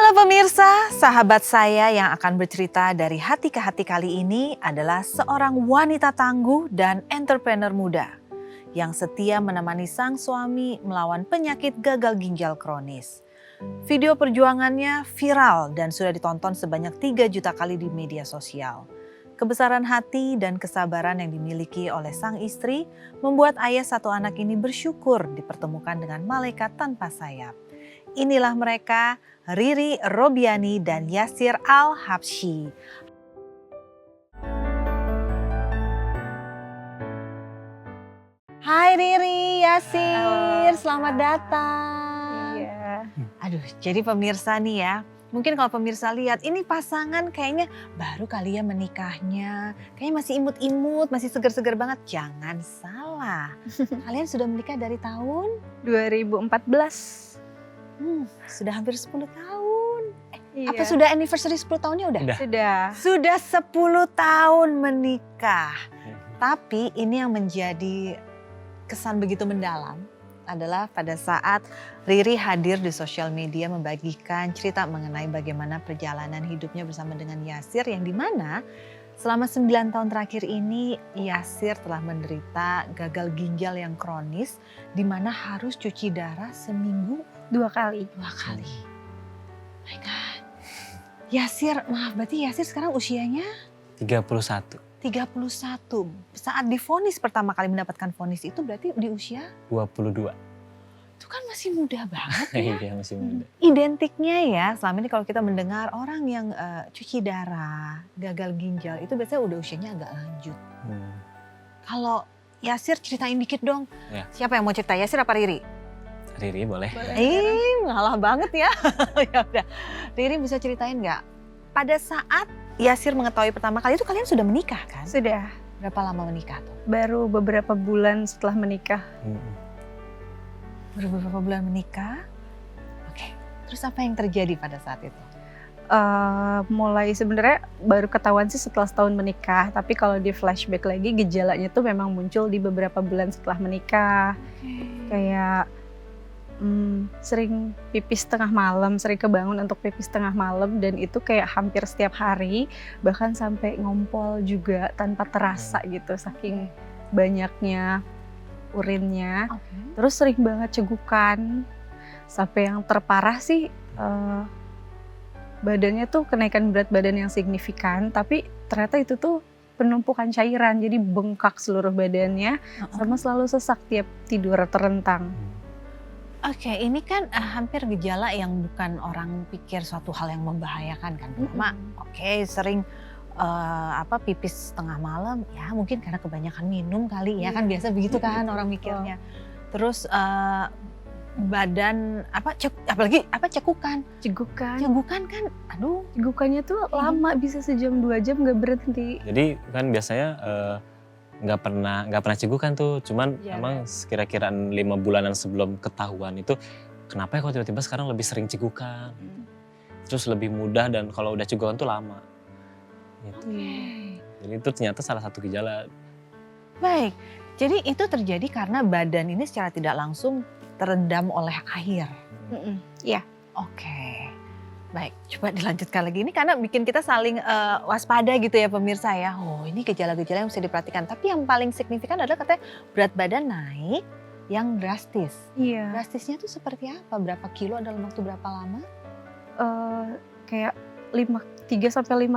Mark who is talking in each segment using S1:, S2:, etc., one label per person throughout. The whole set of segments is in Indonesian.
S1: Halo pemirsa, sahabat saya yang akan bercerita dari hati ke hati kali ini adalah seorang wanita tangguh dan entrepreneur muda yang setia menemani sang suami melawan penyakit gagal ginjal kronis. Video perjuangannya viral dan sudah ditonton sebanyak 3 juta kali di media sosial. Kebesaran hati dan kesabaran yang dimiliki oleh sang istri membuat ayah satu anak ini bersyukur dipertemukan dengan malaikat tanpa sayap. Inilah mereka, Riri Robiani dan Yasir Al-Habsyi. Hai Riri, Yasir, selamat datang.
S2: Iya.
S1: Aduh, jadi pemirsa nih ya, mungkin kalau pemirsa lihat ini pasangan kayaknya baru kali ya menikahnya. Kayaknya masih imut-imut, masih seger-seger banget. Jangan salah, kalian sudah menikah dari tahun?
S2: 2014.
S1: Sudah hampir 10 tahun.
S2: Iya.
S1: Apa sudah anniversary 10 tahunnya udah?
S2: Sudah.
S1: Sudah 10 tahun menikah. Tapi ini yang menjadi kesan begitu mendalam adalah pada saat Riri hadir di sosial media membagikan cerita mengenai bagaimana perjalanan hidupnya bersama dengan Yasir yang dimana selama 9 tahun terakhir ini Yasir telah menderita gagal ginjal yang kronis di mana harus cuci darah seminggu
S2: 2 kali.
S1: 2 kali. My God. Yasir, maaf berarti Yasir sekarang usianya?
S3: 31.
S1: 31. Saat divonis pertama kali mendapatkan vonis itu berarti di usia?
S3: 22.
S1: Itu kan masih muda banget ya.
S3: Iya masih muda.
S1: Identiknya ya selama ini kalau kita mendengar orang yang cuci darah, gagal ginjal itu biasanya udah usianya agak lanjut. Kalau Yasir ceritain dikit dong.
S3: Ya.
S1: Siapa yang mau cerita, Yasir apa Riri?
S3: Riri boleh.
S1: Ngalah banget ya. Ya udah. Riri bisa ceritain nggak? Pada saat Yasir mengetahui pertama kali itu kalian sudah menikah kan?
S2: Sudah.
S1: Berapa lama menikah tuh?
S2: Baru beberapa bulan setelah menikah.
S1: Baru beberapa bulan menikah. Oke. Terus apa yang terjadi pada saat itu?
S2: Mulai sebenarnya baru ketahuan sih setelah setahun menikah. Tapi kalau di flashback lagi gejalanya tuh memang muncul di beberapa bulan setelah menikah. Kayak sering pipis tengah malam, sering kebangun untuk pipis tengah malam dan itu kayak hampir setiap hari, bahkan sampai ngompol juga tanpa terasa gitu, saking banyaknya urinnya. Terus sering banget cegukan, sampai yang terparah sih badannya tuh kenaikan berat badan yang signifikan, tapi ternyata itu tuh penumpukan cairan, jadi bengkak seluruh badannya, sama selalu sesak tiap tidur terentang.
S1: Oke, ini kan hampir gejala yang bukan orang pikir suatu hal yang membahayakan kan. Pertama, sering pipis tengah malam, ya mungkin karena kebanyakan minum kali ya kan biasa begitu kan orang mikirnya. Terus badan cekukan. Cegukan kan, aduh.
S2: Cegukannya tuh lama, bisa sejam 2 jam nggak berhenti.
S3: Jadi kan biasanya nggak pernah cegukan tuh, cuman emang kira-kira 5 bulanan sebelum ketahuan itu kenapa ya kok tiba-tiba sekarang lebih sering cegukan, terus lebih mudah dan kalau udah cegukan tuh lama. Gitu. Jadi itu ternyata salah satu gejala.
S1: Baik, jadi itu terjadi karena badan ini secara tidak langsung terendam oleh air.
S2: Iya.
S1: Oke. Baik, coba dilanjutkan lagi. Ini karena bikin kita saling waspada gitu ya pemirsa ya. Oh ini gejala-gejala yang mesti diperhatikan. Tapi yang paling signifikan adalah katanya berat badan naik yang drastis.
S2: Iya.
S1: Drastisnya tuh seperti apa? Berapa kilo dalam waktu berapa lama?
S2: Kayak 3-5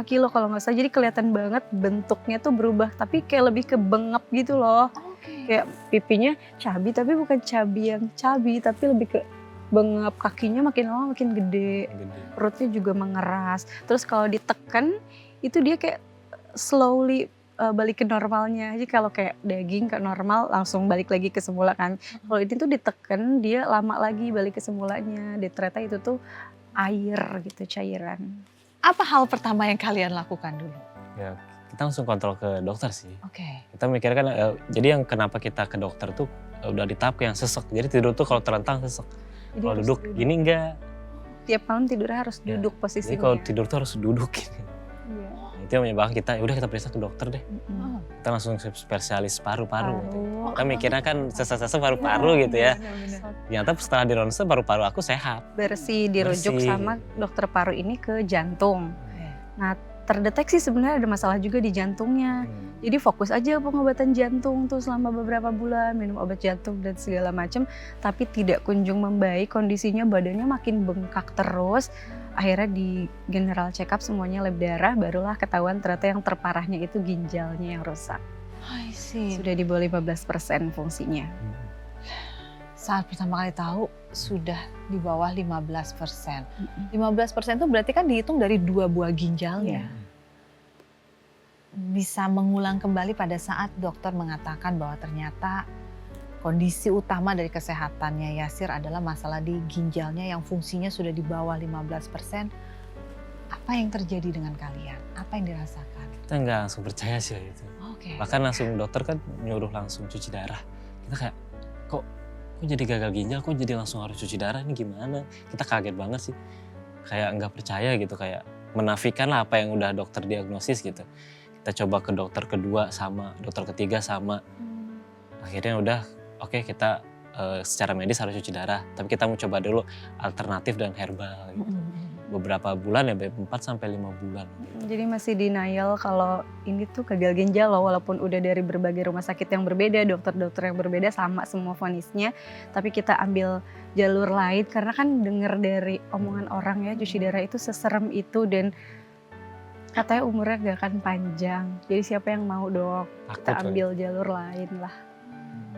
S2: kilo kalau nggak salah. Jadi kelihatan banget bentuknya tuh berubah. Tapi kayak lebih ke bengep gitu loh. Kayak pipinya cabi tapi bukan cabi yang cabi. Tapi lebih ke bengep, kakinya makin lama makin gede, perutnya juga mengeras. Terus kalau ditekan itu dia kayak slowly balik ke normalnya. Jadi kalau kayak daging ke normal langsung balik lagi ke semula kan. Kalau ini tuh ditekan dia lama lagi balik ke semulanya. Ternyata itu tuh air gitu, cairan.
S1: Apa hal pertama yang kalian lakukan dulu?
S3: Ya kita langsung kontrol ke dokter sih.
S1: Oke.
S3: Kita mikirnya kan, jadi yang kenapa kita ke dokter tuh udah di tahap yang sesek. Jadi tidur tuh kalau terentang sesek. Kalau duduk gini enggak.
S2: Tiap malam tidurnya harus duduk posisinya.
S3: Jadi kalau tidur tuh harus duduk gini.
S2: Iya.
S3: Nah, itu yang menyebabkan kita, ya udah kita periksa ke dokter deh.
S1: Oh.
S3: Kita langsung ke spesialis paru-paru gitu.
S2: Paru.
S3: Kan mikirnya kan sesek-sesek paru-paru gitu ya.
S1: Benar-benar.
S3: Ternyata setelah di ronsen paru-paru aku sehat.
S2: Bersih, dirujuk
S3: Bersih.
S2: sama dokter paru ini ke jantung.
S1: Oke.
S2: Nah, terdeteksi sebenarnya ada masalah juga di jantungnya. Jadi fokus aja pengobatan jantung tuh selama beberapa bulan, minum obat jantung dan segala macam, tapi tidak kunjung membaik, kondisinya badannya makin bengkak terus. Akhirnya di general check up semuanya lab darah, barulah ketahuan ternyata yang terparahnya itu ginjalnya yang rusak.
S1: I see.
S2: Sudah di bawah 15% fungsinya.
S1: Saat pertama kali tahu sudah di bawah 15%. 15% itu berarti kan dihitung dari 2 buah ginjalnya.
S2: Iya.
S1: Bisa mengulang kembali pada saat dokter mengatakan bahwa ternyata kondisi utama dari kesehatannya Yasir adalah masalah di ginjalnya yang fungsinya sudah di bawah 15%. Apa yang terjadi dengan kalian? Apa yang dirasakan?
S3: Kita nggak langsung percaya sih itu.
S1: Oke.
S3: Bahkan langsung dokter kan nyuruh langsung cuci darah. Kita kayak kok jadi gagal ginjal, kok jadi langsung harus cuci darah, ini gimana? Kita kaget banget sih. Kayak nggak percaya gitu, kayak menafikan lah apa yang udah dokter diagnosis gitu. Kita coba ke dokter kedua sama, dokter ketiga sama. Akhirnya udah oke, kita secara medis harus cuci darah. Tapi kita mau coba dulu alternatif dan herbal gitu. Beberapa bulan ya, 4 sampai 5 bulan.
S2: Jadi masih denial kalau ini tuh gagal ginjal loh, walaupun udah dari berbagai rumah sakit yang berbeda, dokter-dokter yang berbeda sama semua vonisnya. Tapi kita ambil jalur lain karena kan denger dari omongan orang ya cuci darah itu seserem itu dan katanya umurnya gak akan panjang. Jadi siapa yang mau dok? Kita ambil jalur lain lah.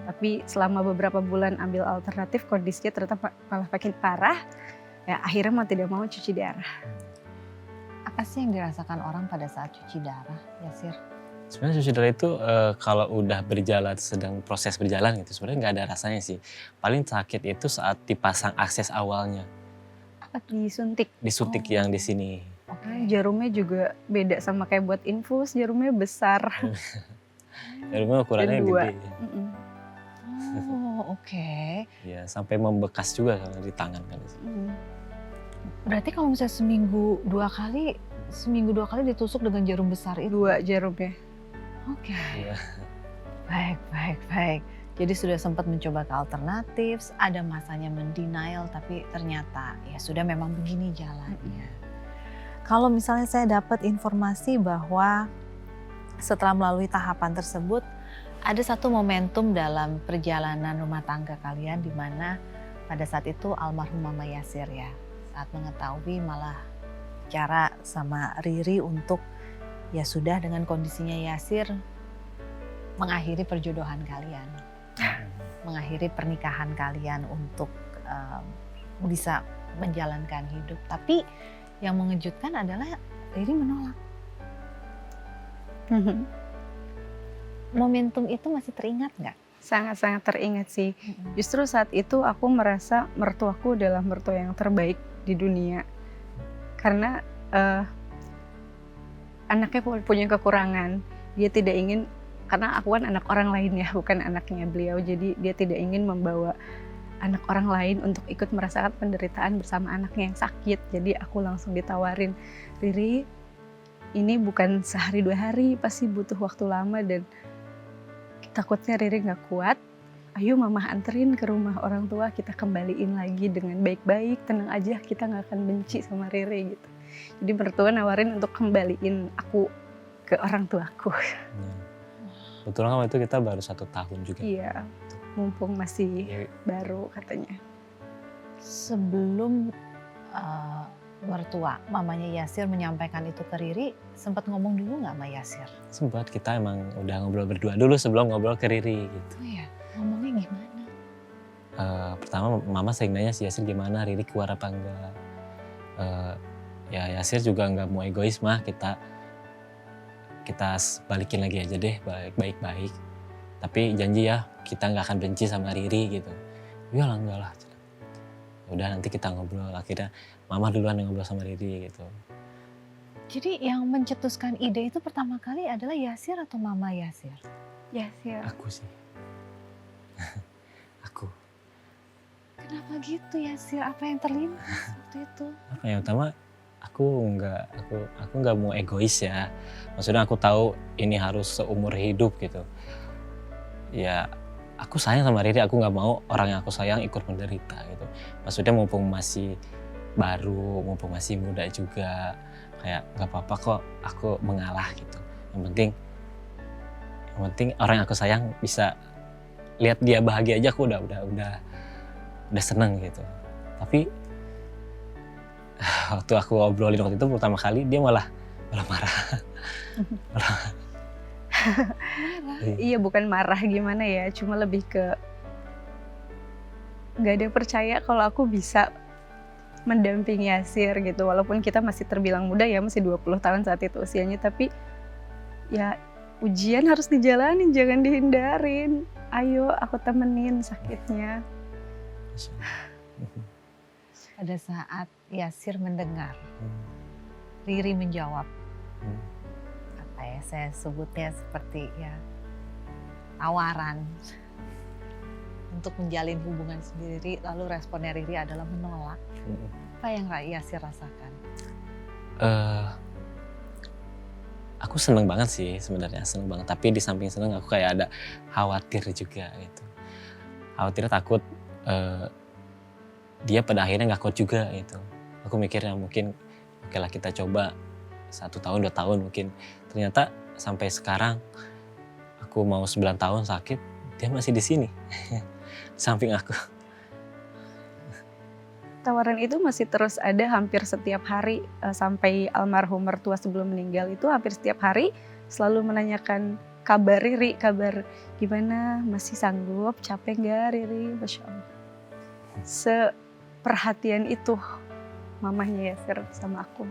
S2: Tapi selama beberapa bulan ambil alternatif, kondisinya ternyata malah makin parah. Ya akhirnya mau tidak mau cuci darah.
S1: Apa sih yang dirasakan orang pada saat cuci darah, Yasir?
S3: Sebenarnya cuci darah itu kalau udah berjalan, sedang proses berjalan gitu, sebenarnya nggak ada rasanya sih. Paling sakit itu saat dipasang akses awalnya,
S2: Disuntik.
S3: disuntik yang di sini.
S2: Jarumnya juga beda sama kayak buat infus, jarumnya besar.
S3: Jarumnya ukurannya
S2: Dan 2.
S3: gede.
S1: Oh, oke.
S3: Ya, sampai membekas juga kan di tangan kan.
S1: Berarti kalau misalnya seminggu 2 kali ditusuk dengan jarum besar itu?
S2: 2 jarumnya.
S1: Oke.
S3: Iya.
S1: Baik. Jadi sudah sempat mencoba ke alternatif, ada masanya mendenial, tapi ternyata ya sudah memang begini jalannya. Kalau misalnya saya dapat informasi bahwa setelah melalui tahapan tersebut, ada satu momentum dalam perjalanan rumah tangga kalian di mana pada saat itu almarhum Mama Yasir ya, saat mengetahui malah bicara sama Riri untuk ya sudah dengan kondisinya Yasir mengakhiri perjodohan kalian, mengakhiri pernikahan kalian untuk bisa menjalankan hidup. Tapi yang mengejutkan adalah Riri menolak. Momentum itu masih teringat nggak?
S2: Sangat-sangat teringat sih. Justru saat itu aku merasa mertuaku adalah mertua yang terbaik di dunia. Karena anaknya punya kekurangan. Dia tidak ingin, karena aku kan anak orang lain ya, bukan anaknya beliau. Jadi dia tidak ingin membawa anak orang lain untuk ikut merasakan penderitaan bersama anaknya yang sakit. Jadi aku langsung ditawarin, Riri, ini bukan sehari 2 hari, pasti butuh waktu lama dan takutnya Riri gak kuat. Ayo mama anterin ke rumah orang tua, kita kembaliin lagi dengan baik-baik, tenang aja, kita gak akan benci sama Riri gitu. Jadi mertua nawarin untuk kembaliin aku ke orang tuaku.
S3: Kebetulan waktu itu kita baru 1 tahun juga.
S2: Iya, mumpung masih baru katanya.
S1: Sebelum mertua, mamanya Yasir menyampaikan itu ke Riri, sempat ngomong dulu nggak sama Yasir?
S3: Sempat, kita emang udah ngobrol berdua dulu sebelum ngobrol ke Riri gitu.
S1: Oh iya, ngomongnya gimana?
S3: Pertama mama sering nanya si Yasir gimana, Riri keluar apa enggak. Ya Yasir juga nggak mau egois mah, kita balikin lagi aja deh, baik-baik. Tapi janji ya kita nggak akan benci sama Riri gitu. Iyalah enggak lah. Udah nanti kita ngobrol, akhirnya mama duluan yang ngobrol sama Riri gitu.
S1: Jadi yang mencetuskan ide itu pertama kali adalah Yasir atau Mama Yasir?
S2: Yasir.
S3: Aku sih. Aku.
S1: Kenapa gitu Yasir? Apa yang terlintas waktu itu?
S3: Apa yang utama, aku nggak mau egois ya. Maksudnya aku tahu ini harus seumur hidup gitu. Ya aku sayang sama Riri, aku nggak mau orang yang aku sayang ikut menderita gitu. Maksudnya mumpung masih baru, mumpung masih muda juga, kayak nggak apa-apa kok aku mengalah gitu. Yang penting orang yang aku sayang bisa lihat dia bahagia aja, aku udah seneng gitu. Tapi waktu aku ngobrolin waktu itu pertama kali, dia malah marah.
S2: Iya, bukan marah gimana ya, cuma lebih ke nggak ada yang percaya kalau aku bisa mendampingi Yasir gitu. Walaupun kita masih terbilang muda ya, masih 20 tahun saat itu usianya, tapi ya ujian harus dijalanin, jangan dihindarin. Ayo aku temenin sakitnya.
S1: Pada saat Yasir mendengar, Riri menjawab, apa ya, saya sebutnya seperti ya tawaran untuk menjalin hubungan sendiri, lalu responnya Riri adalah menolak. Apa yang Yasir rasakan?
S3: Aku seneng banget sih sebenarnya, seneng banget. Tapi di samping seneng aku kayak ada khawatir juga gitu. Khawatir, takut dia pada akhirnya nggak kuat juga gitu. Aku mikirnya mungkin oke lah kita coba 1 tahun 2 tahun mungkin. Ternyata sampai sekarang aku mau 9 tahun sakit, dia masih di sini di samping aku.
S2: Tawaran itu masih terus ada hampir setiap hari, sampai almarhum mertua sebelum meninggal itu hampir setiap hari selalu menanyakan kabar Riri, kabar gimana, masih sanggup, capek nggak Riri, Masya Allah. Seperhatian itu mamahnya Yasir sama aku.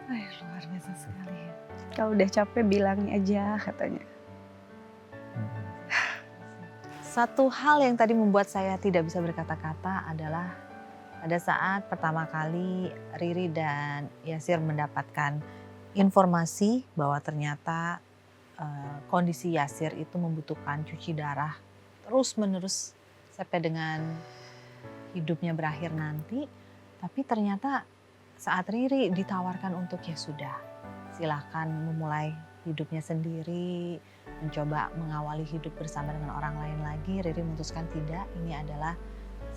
S1: Luar biasa sekali.
S2: Kalau udah capek bilangin aja katanya.
S1: Satu hal yang tadi membuat saya tidak bisa berkata-kata adalah pada saat pertama kali Riri dan Yasir mendapatkan informasi bahwa ternyata kondisi Yasir itu membutuhkan cuci darah terus-menerus sampai dengan hidupnya berakhir nanti. Tapi ternyata saat Riri ditawarkan untuk ya sudah, silahkan memulai hidupnya sendiri, mencoba mengawali hidup bersama dengan orang lain lagi, Riri memutuskan tidak, ini adalah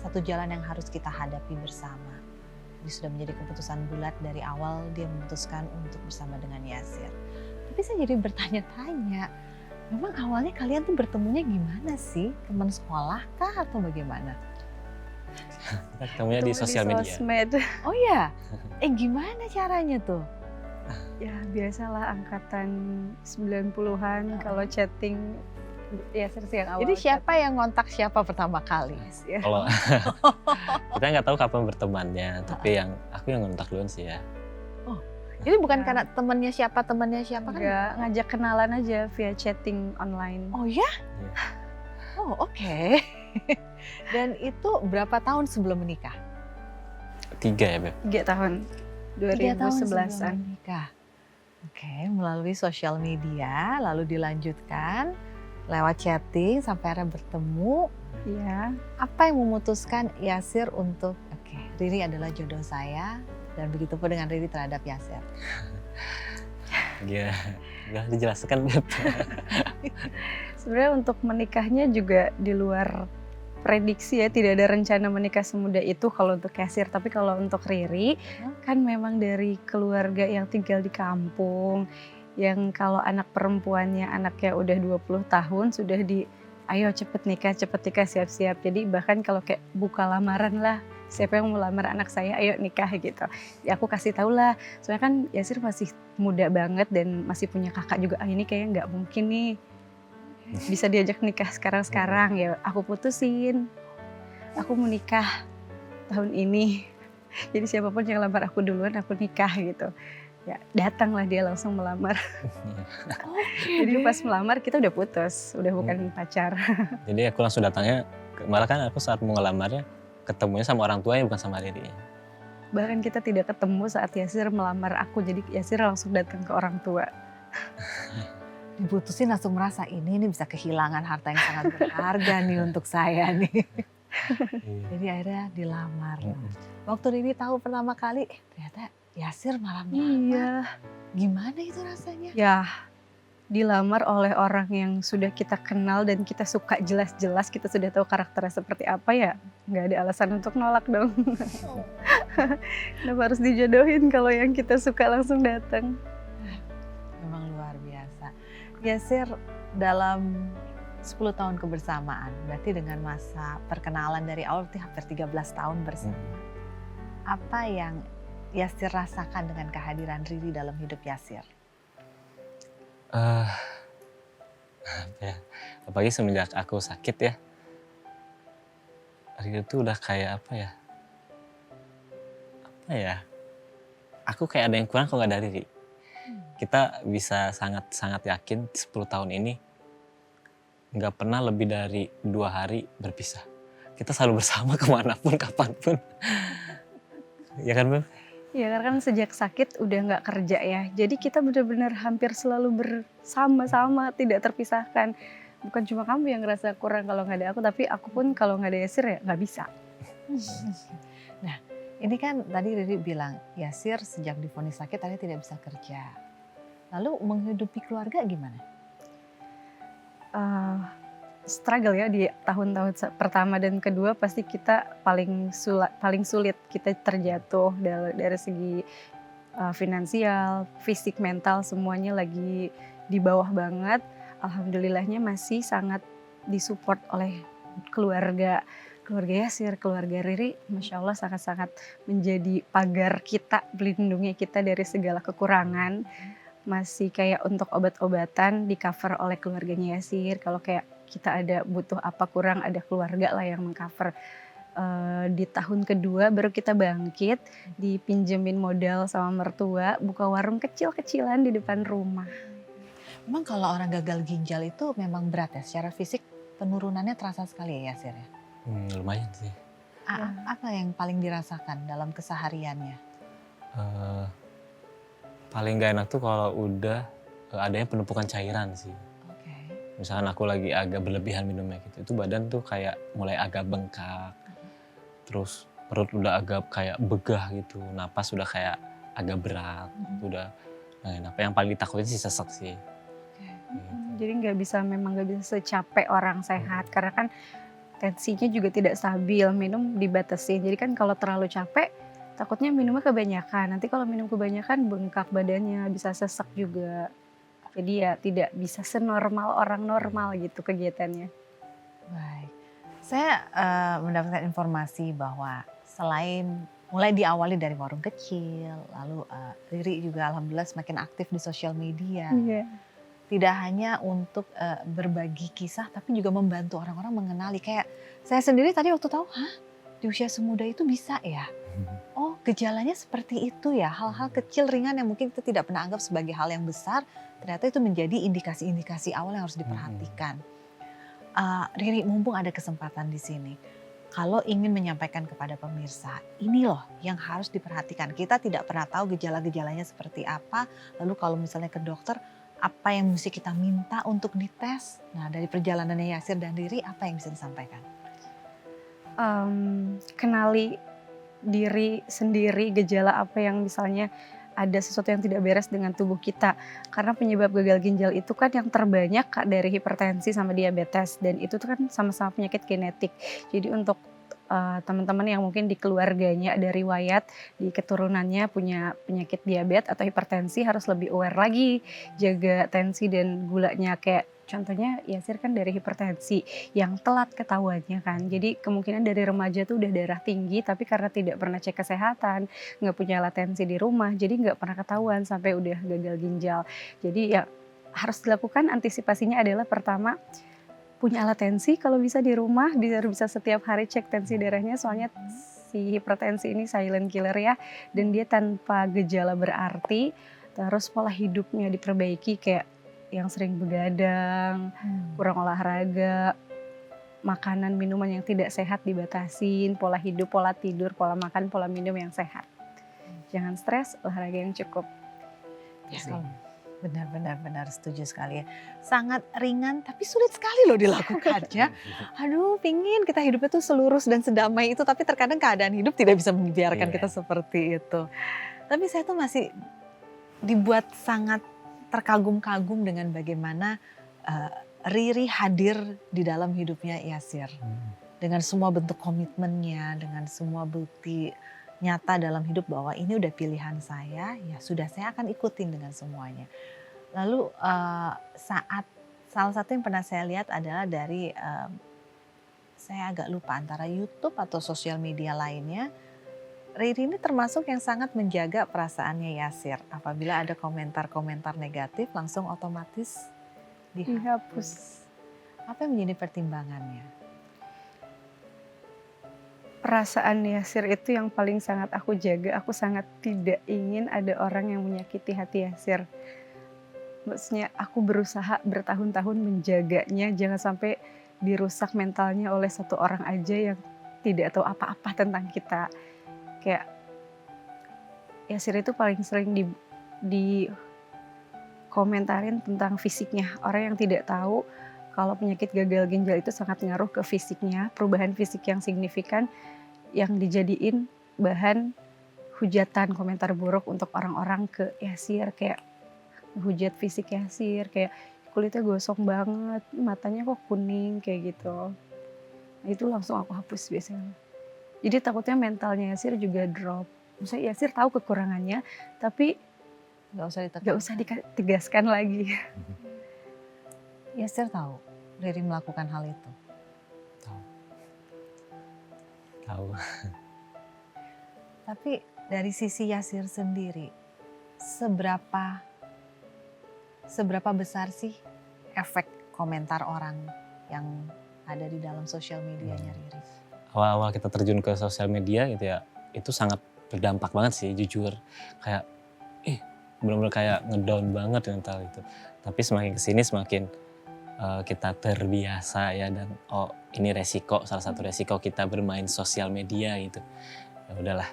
S1: satu jalan yang harus kita hadapi bersama. Jadi sudah menjadi keputusan bulat dari awal, dia memutuskan untuk bersama dengan Yasir. Tapi saya jadi bertanya-tanya, memang awalnya kalian tuh bertemunya gimana sih? Teman sekolah kah atau bagaimana?
S3: Kita ketemunya di sosial media.
S2: Sosmed.
S1: Oh ya, gimana caranya tuh?
S2: Ya biasalah angkatan 90-an kalau chatting Yasir sih yang awal.
S1: Jadi siapa yang ngontak siapa pertama kali?
S2: Ya.
S3: Kalau kita nggak tahu kapan bertemannya, tapi aku yang ngontak duluan sih ya.
S1: Jadi bukan karena temannya siapa kan?
S2: Enggak, ngajak kenalan aja via chatting online.
S1: Oh ya?
S3: Iya.
S1: Oh oke. Dan itu berapa tahun sebelum menikah?
S3: 3 ya Beb?
S2: 3 tahun.
S1: 3 tahun sebelum
S2: 2011-an.
S1: menikah. Oke, melalui sosial media, lalu dilanjutkan lewat chatting sampai akhirnya bertemu.
S2: Iya.
S1: Apa yang memutuskan Yasir untuk oke, Riri adalah jodoh saya, dan begitu pun dengan Riri terhadap Yasir?
S3: Iya, nggak dijelaskan Beb.
S2: Sebenarnya untuk menikahnya juga di luar prediksi ya, tidak ada rencana menikah semudah itu kalau untuk Yasir. Tapi kalau untuk Riri, kan memang dari keluarga yang tinggal di kampung, yang kalau anak perempuannya anaknya udah 20 tahun sudah ayo cepet nikah, siap-siap. Jadi bahkan kalau kayak buka lamaran lah, siapa yang mau lamar anak saya, ayo nikah gitu. Ya aku kasih tau lah, soalnya kan Yasir masih muda banget dan masih punya kakak juga, ini kayaknya nggak mungkin nih bisa diajak nikah sekarang. Ya aku putusin, aku mau nikah tahun ini, jadi siapapun yang lamar aku duluan aku nikah gitu. Ya datanglah dia langsung melamar. Jadi pas melamar kita udah putus, udah bukan pacar.
S3: Jadi aku langsung datangnya, malah kan aku saat mau ngelamarnya ketemunya sama orang tuanya bukan sama Riri.
S2: Bahkan kita tidak ketemu saat Yasir melamar aku, jadi Yasir langsung datang ke orang tua.
S1: Diputusin langsung merasa ini bisa kehilangan harta yang sangat berharga nih untuk saya nih.
S3: Iya.
S1: Jadi akhirnya dilamar.
S3: Mm-mm.
S1: Waktu Riri tahu pertama kali, ternyata Yasir malah melamar.
S2: Iya.
S1: Gimana itu rasanya?
S2: Ya, dilamar oleh orang yang sudah kita kenal dan kita suka, jelas-jelas kita sudah tahu karakternya seperti apa, ya nggak ada alasan untuk nolak dong. Kenapa harus dijodohin kalau yang kita suka langsung datang?
S1: Memang luar biasa. Yasir dalam 10 tahun kebersamaan, berarti dengan masa perkenalan dari awal berarti hampir 13 tahun bersama. Apa yang Yasir rasakan dengan kehadiran Riri dalam hidup Yasir?
S3: Apa ya, apalagi semenjak aku sakit ya, Riri tuh udah kayak apa ya, aku kayak ada yang kurang kalau nggak ada Riri. Kita bisa sangat yakin 10 tahun ini nggak pernah lebih dari 2 hari berpisah. Kita selalu bersama kemanapun, kapanpun. Ya kan, Beb?
S2: Ya karena kan sejak sakit udah nggak kerja ya, jadi kita benar-benar hampir selalu bersama-sama, tidak terpisahkan. Bukan cuma kamu yang ngerasa kurang kalau nggak ada aku, tapi aku pun kalau nggak ada Yasir ya nggak bisa.
S1: Nah, ini kan tadi Riri bilang Yasir sejak divonis sakit tadi tidak bisa kerja. Lalu menghidupi keluarga gimana?
S2: Struggle ya di tahun-tahun pertama dan kedua, pasti kita paling sulit kita terjatuh dari segi finansial, fisik, mental, semuanya lagi di bawah banget. Alhamdulillahnya masih sangat disupport oleh keluarga Yasir, keluarga Riri, Masya Allah sangat-sangat menjadi pagar kita, melindungi kita dari segala kekurangan. Masih kayak untuk obat-obatan di cover oleh keluarganya Yasir. Kalau kayak kita ada butuh apa kurang, ada keluarga lah yang mengcover. Di tahun kedua baru kita bangkit, dipinjemin modal sama mertua, buka warung kecil-kecilan di depan rumah.
S1: Memang kalau orang gagal ginjal itu memang berat ya, secara fisik penurunannya terasa sekali ya Yasir ya?
S3: Lumayan sih.
S1: Apa yang paling dirasakan dalam kesehariannya?
S3: Paling gak enak tuh kalau udah adanya penumpukan cairan sih.
S1: Oke.
S3: Misalkan aku lagi agak berlebihan minumnya gitu, itu badan tuh kayak mulai agak bengkak. Terus perut udah agak kayak begah gitu, napas udah kayak agak berat, itu udah gak enak. Yang paling ditakutin sih sesek sih. Gitu.
S2: Jadi nggak bisa secapek orang sehat, karena kan tensinya juga tidak stabil, minum dibatasi. Jadi kan kalau terlalu capek, takutnya minumnya kebanyakan. Nanti kalau minum kebanyakan bengkak badannya, bisa sesek juga. Jadi ya tidak bisa senormal orang normal gitu kegiatannya.
S1: Baik. Saya mendapatkan informasi bahwa selain mulai diawali dari warung kecil, lalu Riri juga alhamdulillah semakin aktif di sosial media.
S2: Iya.
S1: Tidak hanya untuk berbagi kisah, tapi juga membantu orang-orang mengenali. Kayak saya sendiri tadi waktu tahu, di usia semuda itu bisa ya? Oh, gejalanya seperti itu ya, hal-hal kecil ringan yang mungkin kita tidak pernah anggap sebagai hal yang besar, ternyata itu menjadi indikasi-indikasi awal yang harus diperhatikan. Riri, mumpung ada kesempatan di sini, kalau ingin menyampaikan kepada pemirsa, ini loh yang harus diperhatikan. Kita tidak pernah tahu gejala-gejalanya seperti apa, lalu kalau misalnya ke dokter, apa yang mesti kita minta untuk dites? Nah, dari perjalanannya Yasir dan Riri, apa yang bisa disampaikan?
S2: Kenali diri sendiri, gejala apa yang misalnya ada sesuatu yang tidak beres dengan tubuh kita. Karena penyebab gagal ginjal itu kan yang terbanyak dari hipertensi sama diabetes, dan itu tuh kan sama-sama penyakit genetik. Jadi untuk teman-teman yang mungkin di keluarganya ada riwayat di keturunannya punya penyakit diabetes atau hipertensi, harus lebih aware lagi, jaga tensi dan gulanya. Kayak contohnya Yasir kan dari hipertensi yang telat ketahuannya kan, jadi kemungkinan dari remaja tuh udah darah tinggi, tapi karena tidak pernah cek kesehatan, nggak punya alat tensi di rumah, jadi nggak pernah ketahuan sampai udah gagal ginjal. Jadi ya harus dilakukan antisipasinya adalah pertama, punya alat tensi kalau bisa di rumah, biar bisa setiap hari cek tensi darahnya, soalnya si hipertensi ini silent killer ya, dan dia tanpa gejala berarti. Terus pola hidupnya diperbaiki, kayak yang sering begadang, kurang olahraga, makanan minuman yang tidak sehat dibatasin, pola hidup, pola tidur, pola makan, pola minum yang sehat. Jangan stres, olahraga yang cukup.
S1: Ya, Benar, setuju sekali ya. Sangat ringan tapi sulit sekali loh dilakukannya. Aduh, pingin kita hidupnya tuh selurus dan sedamai itu, tapi terkadang keadaan hidup tidak bisa membiarkan
S3: Iya.
S1: kita seperti itu. Tapi saya tuh masih dibuat sangat terkagum-kagum dengan bagaimana Riri hadir di dalam hidupnya Yasir. Dengan semua bentuk komitmennya, dengan semua bukti nyata dalam hidup bahwa ini udah pilihan saya, ya sudah saya akan ikutin dengan semuanya. Lalu salah satu yang pernah saya lihat adalah dari saya agak lupa antara YouTube atau sosial media lainnya. Riri ini termasuk yang sangat menjaga perasaannya Yasir. Apabila ada komentar-komentar negatif langsung otomatis dihapus. Apa yang menjadi pertimbangannya?
S2: Perasaan Yasir itu yang paling sangat aku jaga. Aku sangat tidak ingin ada orang yang menyakiti hati Yasir. Maksudnya aku berusaha bertahun-tahun menjaganya, jangan sampai dirusak mentalnya oleh satu orang aja yang tidak tahu apa-apa tentang kita. Kayak Yasir itu paling sering di komentarin tentang fisiknya. Orang yang tidak tahu kalau penyakit gagal ginjal itu sangat ngaruh ke fisiknya, perubahan fisik yang signifikan yang dijadiin bahan hujatan komentar buruk untuk orang-orang ke Yasir, kayak hujat fisik Yasir, kayak kulitnya gosong banget, matanya kok kuning kayak gitu. Nah, itu langsung aku hapus biasanya. Jadi takutnya mentalnya Yasir juga drop. Maksudnya Yasir tahu kekurangannya, tapi nggak usah ditegaskan lagi.
S1: Yasir tahu Riri melakukan hal itu.
S3: Tahu.
S1: Tapi dari sisi Yasir sendiri, seberapa besar sih efek komentar orang yang ada di dalam sosial medianya Riri?
S3: Awal-awal kita terjun ke sosial media gitu ya, itu sangat berdampak banget sih jujur. Kayak benar-benar kayak ngedown banget mental itu. Tapi semakin kesini semakin kita terbiasa ya, dan ini resiko, salah satu resiko kita bermain sosial media gitu. Ya udahlah,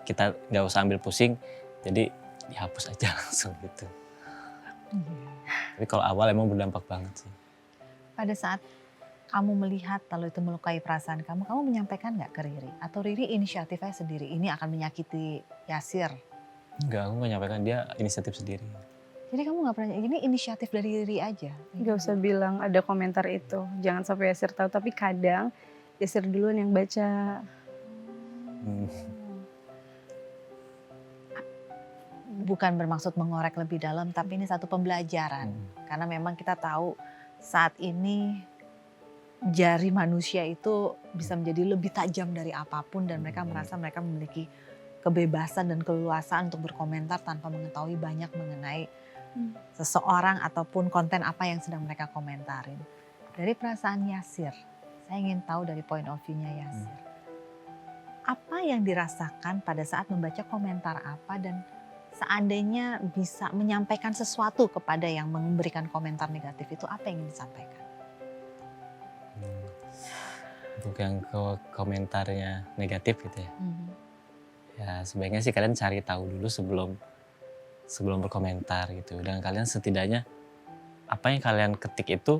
S3: kita nggak usah ambil pusing, jadi dihapus aja langsung gitu. Tapi kalau awal emang berdampak banget sih.
S1: Pada saat kamu melihat lalu itu melukai perasaan kamu menyampaikan nggak ke Riri? Atau Riri inisiatifnya sendiri, ini akan menyakiti Yasir?
S3: Enggak, aku nggak nyampaikan, dia inisiatif sendiri.
S1: Jadi kamu nggak pernah, ini inisiatif dari Riri aja?
S2: Gak usah bilang ada komentar itu, jangan sampai Yasir tahu. Tapi kadang Yasir duluan yang baca.
S1: Bukan bermaksud mengorek lebih dalam, tapi ini satu pembelajaran. Karena memang kita tahu saat ini jari manusia itu bisa menjadi lebih tajam dari apapun, dan mereka merasa mereka memiliki kebebasan dan keleluasaan untuk berkomentar tanpa mengetahui banyak mengenai seseorang ataupun konten apa yang sedang mereka komentarin. Dari perasaan Yasir, saya ingin tahu dari point of view-nya Yasir. Apa yang dirasakan pada saat membaca komentar apa, dan seandainya bisa menyampaikan sesuatu kepada yang memberikan komentar negatif itu, apa yang ingin disampaikan?
S3: Untuk yang komentarnya negatif gitu ya. Ya sebaiknya sih kalian cari tahu dulu sebelum berkomentar gitu. Dan kalian setidaknya apa yang kalian ketik itu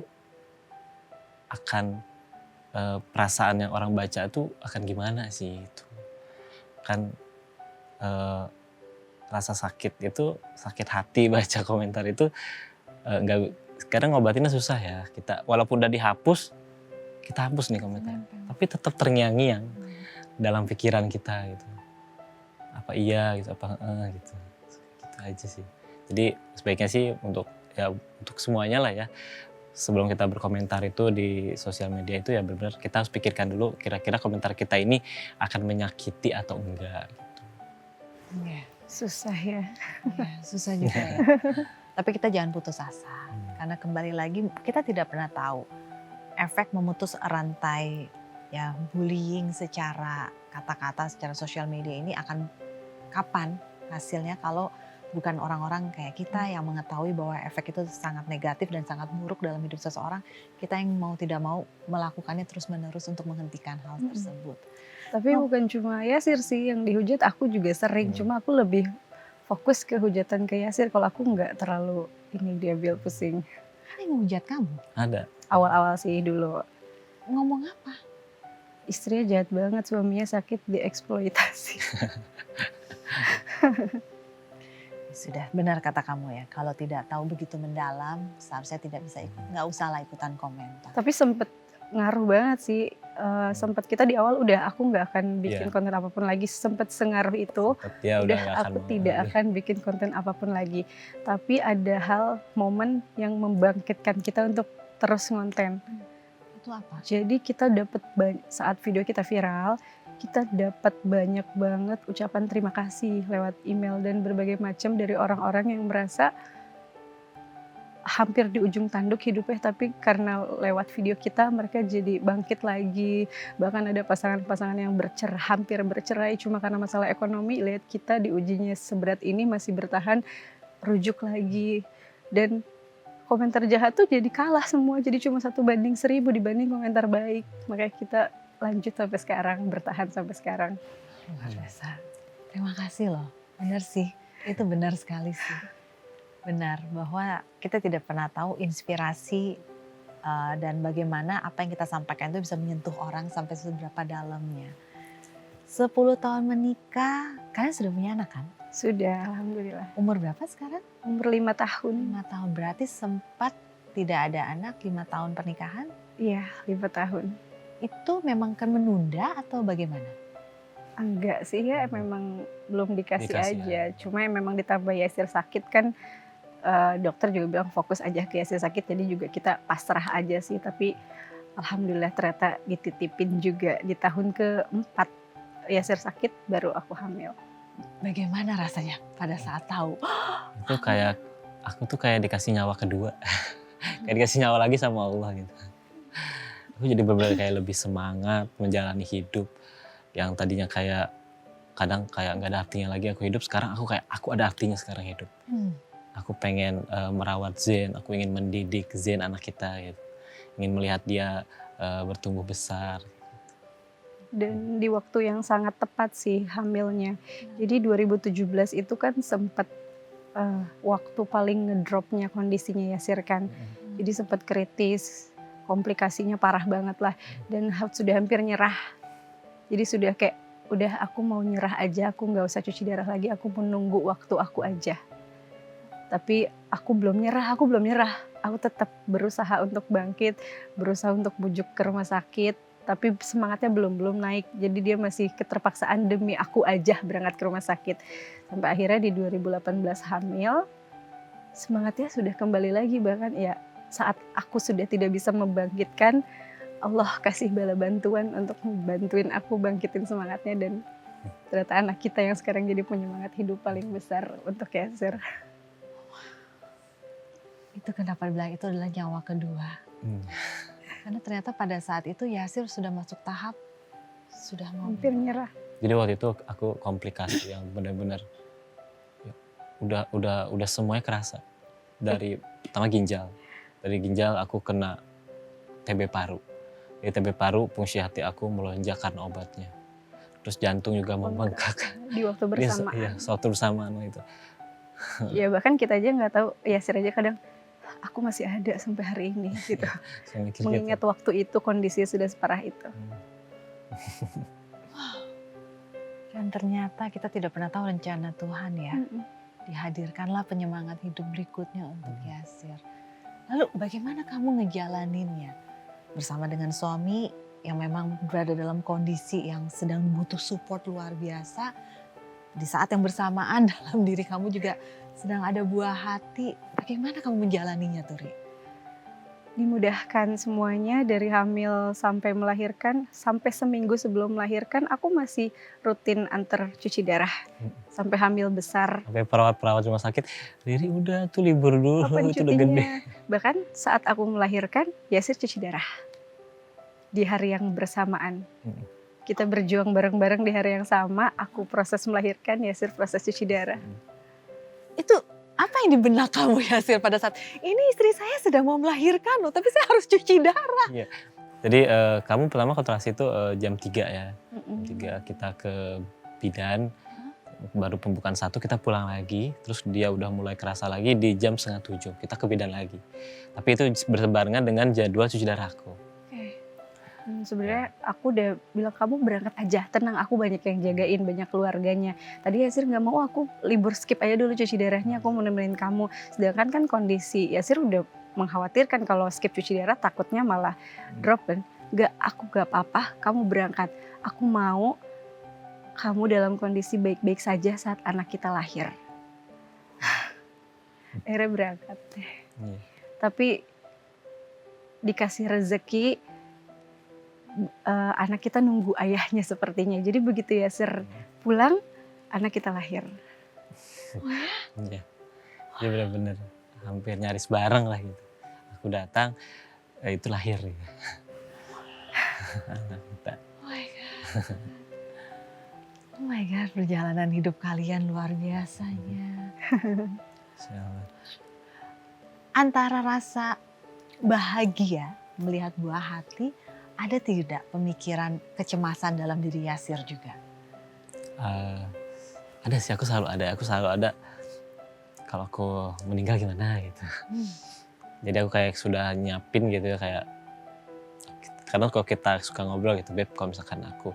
S3: akan perasaan yang orang baca itu akan gimana sih itu. Kan rasa sakit itu, sakit hati baca komentar itu kadang ngobatinnya susah ya. Kita walaupun udah dihapus, kita hapus nih komentar, tapi tetap terngiang-ngiang dalam pikiran kita gitu. Apa iya gitu, apa gitu. Gitu aja sih. Jadi sebaiknya sih untuk semuanya lah ya. Sebelum kita berkomentar itu di sosial media itu ya benar-benar kita harus pikirkan dulu kira-kira komentar kita ini akan menyakiti atau enggak gitu.
S2: Susah ya.
S1: Susah juga ya. Tapi kita jangan putus asa. Karena kembali lagi kita tidak pernah tahu efek memutus rantai ya bullying secara kata-kata, secara sosial media ini akan kapan hasilnya kalau bukan orang-orang kayak kita yang mengetahui bahwa efek itu sangat negatif dan sangat buruk dalam hidup seseorang, kita yang mau tidak mau melakukannya terus-menerus untuk menghentikan hal tersebut.
S2: Tapi bukan cuma Yasir sih yang dihujat, aku juga sering. Cuma aku lebih fokus ke hujatan ke Yasir. Kalau aku nggak terlalu ini diambil pusing.
S1: Ada yang menghujat kamu?
S3: Ada.
S2: Awal-awal sih dulu.
S1: Ngomong apa?
S2: Istrinya jahat banget, suaminya sakit, dieksploitasi.
S1: Sudah benar kata kamu ya, kalau tidak tahu begitu mendalam seharusnya tidak bisa ikut, nggak usah lah ikutan komentar.
S2: Tapi sempet ngaruh banget sih. Sempet kita di awal udah aku nggak akan bikin
S3: Iya.
S2: konten apapun lagi. Sempet sengaruh itu.
S3: Dia
S2: Udah
S3: nggak
S2: aku
S3: mau
S2: tidak
S3: lagi.
S2: akan bikin konten apapun lagi. Tapi ada hal momen yang membangkitkan kita untuk terus ngonten.
S1: Itu apa?
S2: Jadi kita dapat saat video kita viral, kita dapat banyak banget ucapan terima kasih lewat email dan berbagai macam dari orang-orang yang merasa hampir di ujung tanduk hidupnya, tapi karena lewat video kita mereka jadi bangkit lagi. Bahkan ada pasangan-pasangan yang hampir bercerai cuma karena masalah ekonomi. Lihat kita diujinya seberat ini masih bertahan, rujuk lagi. Dan komentar jahat tuh jadi kalah semua, jadi cuma 1:1000 dibanding komentar baik. Makanya kita lanjut sampai sekarang, bertahan sampai sekarang.
S1: Luar biasa. Terima kasih loh, benar sih, itu benar sekali sih. Benar bahwa kita tidak pernah tahu inspirasi dan bagaimana apa yang kita sampaikan itu bisa menyentuh orang sampai seberapa dalamnya. 10 tahun menikah, kalian sudah punya anak kan?
S2: Sudah, alhamdulillah.
S1: Umur berapa sekarang?
S2: Umur 5 tahun.
S1: 5 tahun, berarti sempat tidak ada anak 5 tahun pernikahan.
S2: Iya, 5 tahun.
S1: Itu memang kan menunda atau bagaimana?
S2: Enggak sih ya, memang belum dikasih
S3: Dikasih
S2: aja.
S3: aja.
S2: Cuma memang ditambah Yasir sakit kan, dokter juga bilang fokus aja ke Yasir sakit, jadi juga kita pasrah aja sih. Tapi alhamdulillah ternyata dititipin juga di tahun ke-4 Yasir sakit, baru aku hamil.
S1: Bagaimana rasanya pada saat tahu?
S3: Itu kayak aku tuh kayak dikasih nyawa kedua. Kayak dikasih nyawa lagi sama Allah gitu. Aku jadi benar-benar kayak lebih semangat menjalani hidup. Yang tadinya kayak kadang kayak nggak ada artinya lagi aku hidup, sekarang aku kayak aku ada artinya sekarang hidup. Aku pengen merawat Zain, aku ingin mendidik Zain anak kita gitu. Ingin melihat dia bertumbuh besar.
S2: Dan di waktu yang sangat tepat sih hamilnya. Jadi 2017 itu kan sempat waktu paling ngedropnya kondisinya Yasir kan. Jadi sempat kritis, komplikasinya parah banget lah. Dan sudah hampir nyerah. Jadi sudah kayak, udah aku mau nyerah aja, aku nggak usah cuci darah lagi, aku mau nunggu waktu aku aja. Tapi aku belum nyerah. Aku tetap berusaha untuk bangkit, berusaha untuk bujuk ke rumah sakit. Tapi semangatnya belum naik. Jadi dia masih keterpaksaan demi aku aja berangkat ke rumah sakit. Sampai akhirnya di 2018 hamil, semangatnya sudah kembali lagi. Bahkan ya saat aku sudah tidak bisa membangkitkan, Allah kasih bala bantuan untuk membantuin aku bangkitin semangatnya. Dan ternyata anak kita yang sekarang jadi penyemangat hidup paling besar untuk Yasir.
S1: Itu kenapa bilang itu adalah nyawa kedua. Karena ternyata pada saat itu Yasir sudah masuk tahap, sudah mau
S2: Hampir nyerah.
S3: Jadi waktu itu aku komplikasi yang benar-benar ya, udah semuanya kerasa. Dari pertama ginjal. Dari ginjal aku kena TB paru. Di TB paru fungsi hati aku melonjak karena obatnya. Terus jantung juga membengkak.
S2: Di waktu bersamaan.
S3: Iya, waktu bersamaan itu.
S2: Ya bahkan kita aja nggak tahu, Yasir aja kadang aku masih ada sampai hari ini gitu.
S3: Saya mikir
S2: Mengingat
S3: gitu.
S2: waktu itu kondisinya sudah separah itu.
S1: Dan ternyata kita tidak pernah tahu rencana Tuhan ya. Dihadirkanlah penyemangat hidup berikutnya untuk Yasir. Lalu bagaimana kamu ngejalaninnya? Bersama dengan suami yang memang berada dalam kondisi yang sedang butuh support luar biasa. Di saat yang bersamaan dalam diri kamu juga sedang ada buah hati. Bagaimana kamu menjalaninya tuh, Ri?
S2: Dimudahkan semuanya dari hamil sampai melahirkan. Sampai seminggu sebelum melahirkan aku masih rutin antar cuci darah. Sampai hamil besar.
S3: Sampai perawat-perawat rumah sakit, Riri udah tuh libur dulu,
S2: Kapan
S3: itu udah gede.
S2: cutinya? Bahkan saat aku melahirkan, Yasir cuci darah. Di hari yang bersamaan. Kita berjuang bareng-bareng di hari yang sama. Aku proses melahirkan, Yasir proses cuci darah.
S1: Itu apa yang di benak kamu Yasir pada saat ini istri saya sedang mau melahirkan loh, tapi saya harus cuci darah.
S3: Jadi kamu pertama kontrasi itu jam 3 ya. Jam 3 kita ke bidan. baru pembukaan 1 kita pulang lagi, terus dia udah mulai kerasa lagi di jam 6:30 kita ke bidan lagi. Tapi itu berbarengan dengan jadwal cuci darah aku.
S2: Sebenarnya aku udah bilang kamu berangkat aja, tenang, aku banyak yang jagain, banyak keluarganya. Tadi Yasir nggak mau, aku libur skip aja dulu cuci darahnya, aku mau nemenin kamu. Sedangkan kan kondisi Yasir udah mengkhawatirkan kalau skip cuci darah takutnya malah drop kan. Aku gak apa-apa, kamu berangkat. Aku mau kamu dalam kondisi baik-baik saja saat anak kita lahir. Akhirnya berangkat deh. Tapi dikasih rezeki, anak kita nunggu ayahnya sepertinya. Jadi begitu Yasir pulang, anak kita lahir.
S3: Iya, dia benar-benar hampir nyaris bareng lah gitu. Aku datang, itu lahir ya. Anak kita.
S1: Oh my God, perjalanan hidup kalian luar biasanya.
S3: Insyaallah.
S1: Antara rasa bahagia melihat buah hati, ada tidak pemikiran kecemasan dalam diri Yasir juga?
S3: Ada sih, aku selalu ada kalau aku meninggal gimana gitu. Jadi aku kayak sudah nyiapin gitu ya, kayak karena kalau kita suka ngobrol gitu, Beb, kalau misalkan aku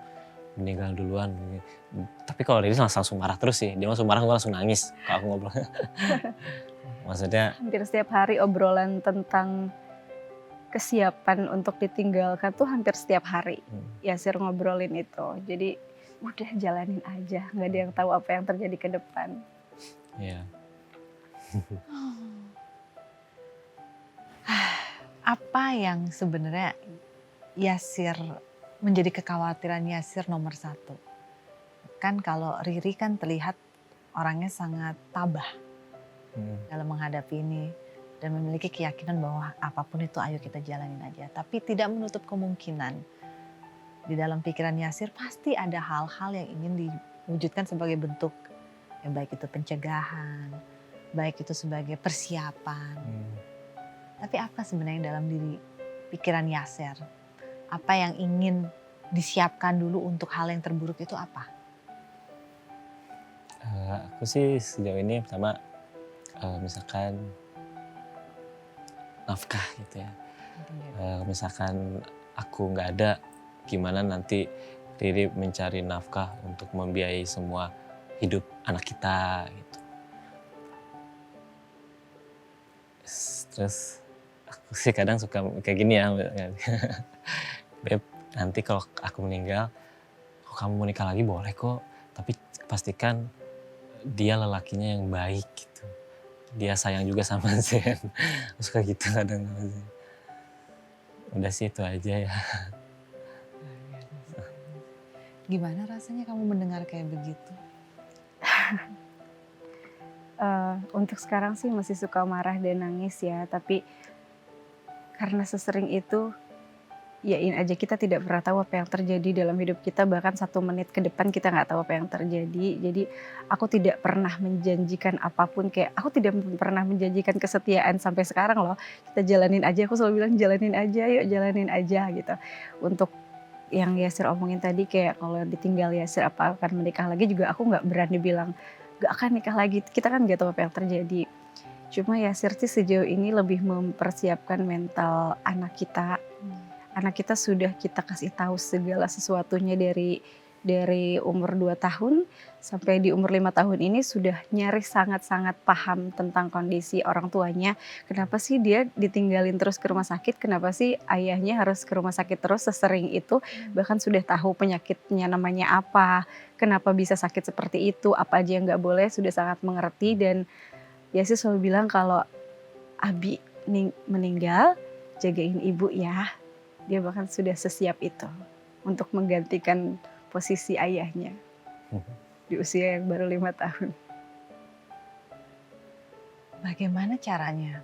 S3: meninggal duluan. Tapi kalau Riris langsung marah terus sih, dia langsung marah, gue langsung nangis kalau aku ngobrol. Maksudnya
S2: Hampir setiap hari obrolan tentang kesiapan untuk ditinggalkan tuh hampir setiap hari. Yasir ngobrolin itu. Jadi udah jalanin aja, nggak ada yang tahu apa yang terjadi ke depan.
S3: ya
S1: Apa yang sebenarnya Yasir menjadi kekhawatiran Yasir nomor 1? Kan kalau Riri kan terlihat orangnya sangat tabah dalam menghadapi ini dan memiliki keyakinan bahwa apapun itu ayo kita jalanin aja. Tapi tidak menutup kemungkinan di dalam pikiran Yasir pasti ada hal-hal yang ingin diwujudkan sebagai bentuk, ya baik itu pencegahan, baik itu sebagai persiapan. Tapi apa sebenarnya dalam diri pikiran Yasir? Apa yang ingin disiapkan dulu untuk hal yang terburuk itu apa?
S3: Aku sih sejauh ini pertama misalkan nafkah gitu ya. Misalkan aku nggak ada, gimana nanti Riri mencari nafkah untuk membiayai semua hidup anak kita gitu. Terus aku sih kadang suka kayak gini ya, Beb, nanti kalau aku meninggal, kalau kamu mau nikah lagi boleh kok, tapi pastikan dia lelakinya yang baik gitu. Dia sayang juga sama Zen. Suka gitu kadang. Udah sih itu aja ya.
S1: Gimana rasanya kamu mendengar kayak begitu?
S2: Untuk sekarang sih masih suka marah dan nangis ya, tapi karena sesering itu, yain aja kita tidak pernah tahu apa yang terjadi dalam hidup kita, bahkan 1 menit ke depan kita nggak tahu apa yang terjadi. Jadi aku tidak pernah menjanjikan apapun, kayak aku tidak pernah menjanjikan kesetiaan sampai sekarang loh. Kita jalanin aja, aku selalu bilang jalanin aja, yuk jalanin aja gitu. Untuk yang Yasir omongin tadi, kayak kalau ditinggal Yasir apa akan menikah lagi, juga aku nggak berani bilang gak akan nikah lagi, kita kan nggak tahu apa yang terjadi. Cuma Yasir sih sejauh ini lebih mempersiapkan mental anak kita. Anak kita sudah kita kasih tahu segala sesuatunya dari umur 2 tahun sampai di umur 5 tahun ini sudah nyaris sangat-sangat paham tentang kondisi orang tuanya. Kenapa sih dia ditinggalin terus ke rumah sakit? Kenapa sih ayahnya harus ke rumah sakit terus sesering itu? Bahkan sudah tahu penyakitnya namanya apa, kenapa bisa sakit seperti itu, apa aja yang nggak boleh, sudah sangat mengerti. Dan Yasir selalu bilang kalau Abi meninggal, jagain ibu ya. Dia bahkan sudah sesiap itu untuk menggantikan posisi ayahnya di usia yang baru 5 tahun.
S1: Bagaimana caranya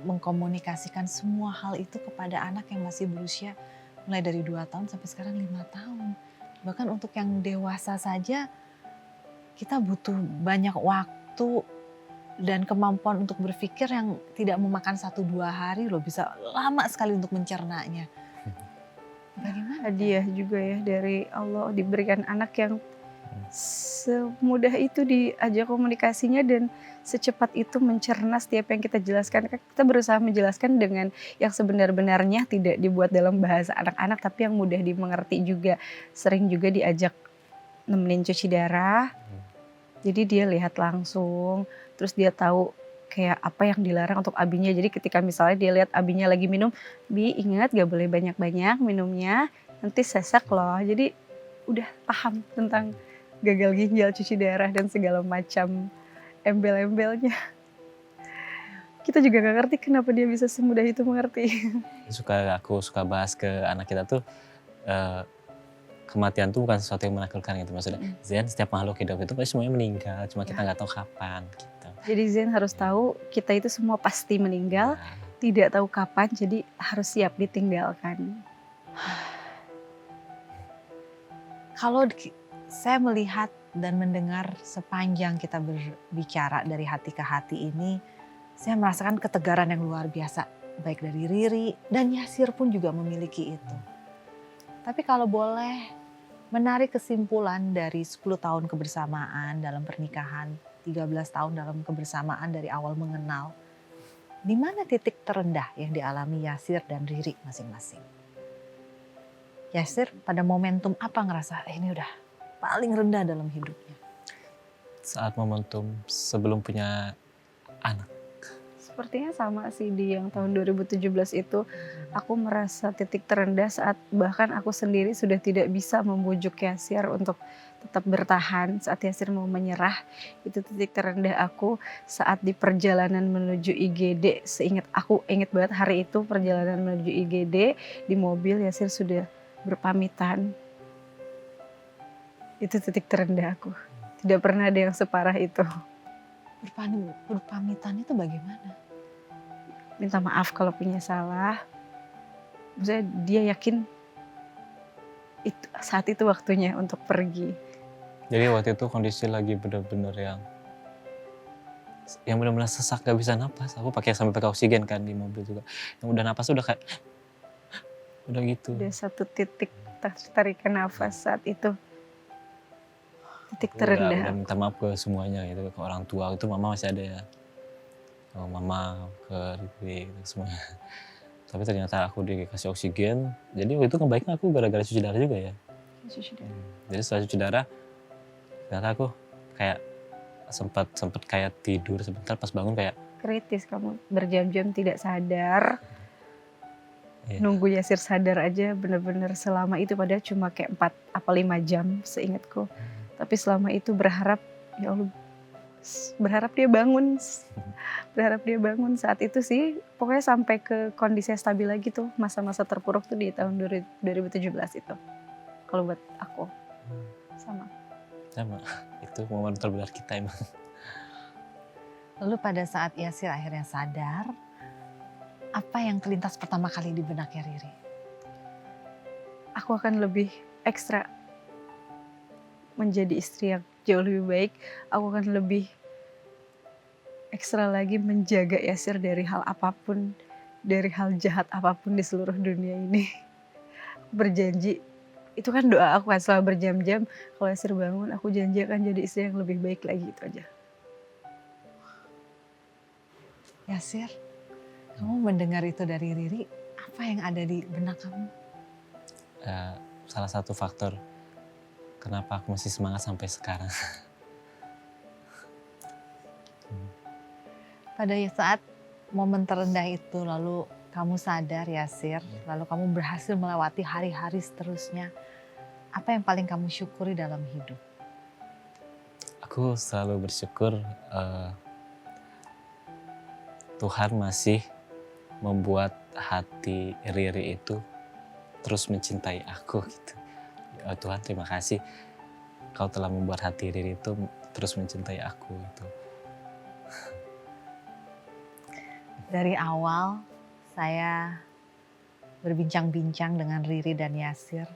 S1: mengkomunikasikan semua hal itu kepada anak yang masih berusia mulai dari 2 tahun sampai sekarang 5 tahun. Bahkan untuk yang dewasa saja kita butuh banyak waktu dan kemampuan untuk berpikir yang tidak memakan 1-2 hari loh, bisa lama sekali untuk mencernanya. Bagaimana?
S2: Hadiah juga ya dari Allah, diberikan anak yang semudah itu diajak komunikasinya dan secepat itu mencerna setiap yang kita jelaskan. Kita berusaha menjelaskan dengan yang sebenar-benarnya, tidak dibuat dalam bahasa anak-anak tapi yang mudah dimengerti juga. Sering juga diajak nemenin cuci darah. Jadi dia lihat langsung, terus dia tahu kayak apa yang dilarang untuk abinya. Jadi ketika misalnya dia lihat abinya lagi minum, Bi ingat gak boleh banyak-banyak minumnya, nanti sesek loh. Jadi udah paham tentang gagal ginjal, cuci darah, dan segala macam embel-embelnya. Kita juga gak ngerti kenapa dia bisa semudah itu mengerti.
S3: Aku suka bahas ke anak kita tuh, kematian tuh bukan sesuatu yang menakutkan gitu. Maksudnya Zen, setiap makhluk hidup itu pasti semuanya meninggal, cuma kita nggak tahu kapan gitu.
S2: Jadi Zen harus tahu kita itu semua pasti meninggal,
S3: Nah,
S2: tidak tahu kapan, jadi harus siap ditinggalkan.
S1: Kalau saya melihat dan mendengar sepanjang kita berbicara dari hati ke hati ini, saya merasakan ketegaran yang luar biasa. Baik dari Riri dan Yasir pun juga memiliki itu. Tapi kalau boleh menarik kesimpulan dari 10 tahun kebersamaan dalam pernikahan, 13 tahun dalam kebersamaan dari awal mengenal, di mana titik terendah yang dialami Yasir dan Riri masing-masing? Yasir pada momentum apa ngerasa ini udah paling rendah dalam hidupnya?
S3: saat momentum sebelum punya anak.
S2: Sepertinya sama sih di yang tahun 2017 itu, aku merasa titik terendah saat bahkan aku sendiri sudah tidak bisa membujuk Yasir untuk tetap bertahan saat Yasir mau menyerah. Itu titik terendah aku saat di perjalanan menuju IGD. Ingat banget hari itu perjalanan menuju IGD, di mobil Yasir sudah berpamitan. Itu titik terendah aku. Tidak pernah ada yang separah itu.
S1: Berpamitan itu bagaimana?
S2: Minta maaf kalau punya salah. Maksudnya dia yakin saat itu waktunya untuk pergi.
S3: Jadi waktu itu kondisi lagi bener-bener yang benar-benar sesak, gak bisa napas. Aku sampai pakai oksigen kan di mobil juga. Yang udah napas udah kayak udah gitu.
S2: Ada satu titik tarikan nafas saat itu. Titik terendah.
S3: Udah minta maaf ke semuanya gitu, ke orang tua itu mama masih ada ya. Ke mama, ke Riri, gitu, semuanya. Tapi ternyata aku dikasih oksigen. Jadi waktu itu ngebaiknya aku gara-gara cuci darah juga ya. Jadi setelah cuci darah, ternyata aku kayak sempat kayak tidur sebentar, pas bangun kayak
S2: Kritis, kamu berjam-jam tidak sadar.
S3: iya.
S2: Nunggu Yasir sadar aja bener-bener selama itu, padahal cuma kayak 4 apa 5 jam seingatku. Tapi selama itu berharap, ya Allah, berharap dia bangun. Berharap dia bangun saat itu sih. Pokoknya sampai ke kondisi stabil lagi tuh, masa-masa terpuruk tuh di tahun 2017 itu. Kalau buat aku, sama.
S3: Itu momen terberat kita emang.
S1: Lalu pada saat Yasir akhirnya sadar, apa yang terlintas pertama kali di benaknya Riri?
S2: Aku akan lebih ekstra menjadi istri yang jauh lebih baik. Aku akan lebih ekstra lagi menjaga Yasir dari hal apapun, dari hal jahat apapun di seluruh dunia ini. Berjanji, itu kan doa aku kan selama berjam-jam, kalau Yasir bangun aku janji akan jadi istri yang lebih baik lagi, itu aja.
S1: Yasir, kamu mendengar itu dari Riri, apa yang ada di benak kamu?
S3: Salah satu faktor kenapa aku masih semangat sampai sekarang.
S1: Pada saat momen terendah itu, lalu kamu sadar Yasir, lalu kamu berhasil melewati hari-hari seterusnya. Apa yang paling kamu syukuri dalam hidup?
S3: Aku selalu bersyukur Tuhan masih membuat hati Riri itu terus mencintai aku gitu. Ya Tuhan, terima kasih Kau telah membuat hati Riri itu terus mencintai aku gitu.
S1: Dari awal saya berbincang-bincang dengan Riri dan Yasir.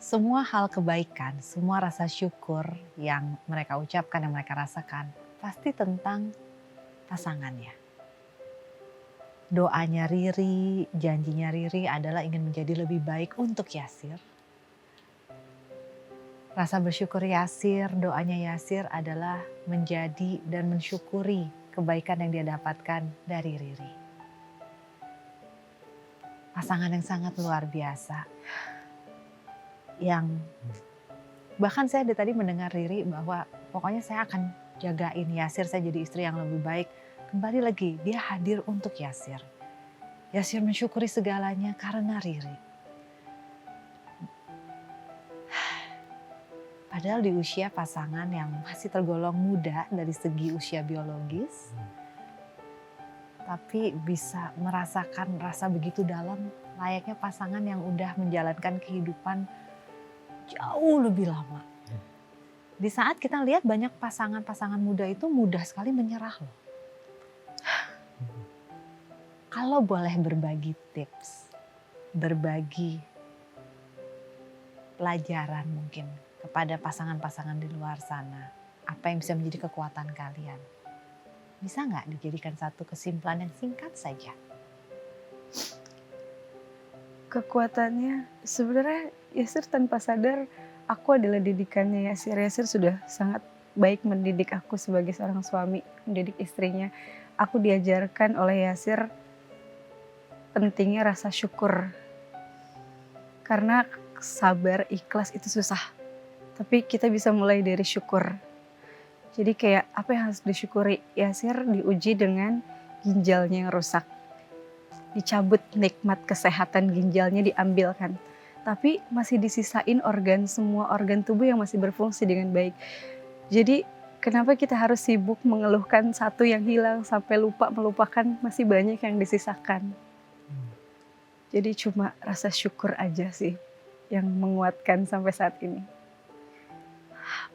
S1: Semua hal kebaikan, semua rasa syukur yang mereka ucapkan, yang mereka rasakan, pasti tentang pasangannya. Doanya Riri, janjinya Riri adalah ingin menjadi lebih baik untuk Yasir. Rasa bersyukur Yasir, doanya Yasir adalah menjadi dan mensyukuri kebaikan yang dia dapatkan dari Riri. Pasangan yang sangat luar biasa. Yang bahkan saya dari tadi mendengar Riri bahwa pokoknya saya akan jagain Yasir, saya jadi istri yang lebih baik. Kembali lagi, dia hadir untuk Yasir. Yasir mensyukuri segalanya karena Riri. Padahal di usia pasangan yang masih tergolong muda dari segi usia biologis, tapi bisa merasakan rasa begitu dalam layaknya pasangan yang udah menjalankan kehidupan jauh lebih lama. Di saat kita lihat banyak pasangan-pasangan muda itu mudah sekali menyerah loh. Kalau boleh berbagi tips, berbagi pelajaran mungkin kepada pasangan-pasangan di luar sana, apa yang bisa menjadi kekuatan kalian? Bisa nggak dijadikan satu kesimpulan yang singkat saja?
S2: Kekuatannya sebenarnya Yasir tanpa sadar aku adalah didikannya Yasir. Yasir sudah sangat baik mendidik aku sebagai seorang suami, mendidik istrinya. Aku diajarkan oleh Yasir pentingnya rasa syukur. Karena sabar, ikhlas itu susah. Tapi kita bisa mulai dari syukur. Jadi kayak apa yang harus disyukuri? Yasir diuji dengan ginjalnya yang rusak. Dicabut nikmat kesehatan ginjalnya diambilkan. Tapi masih disisain semua organ tubuh yang masih berfungsi dengan baik. Jadi kenapa kita harus sibuk mengeluhkan satu yang hilang sampai lupa melupakan masih banyak yang disisakan. Jadi cuma rasa syukur aja sih yang menguatkan sampai saat ini.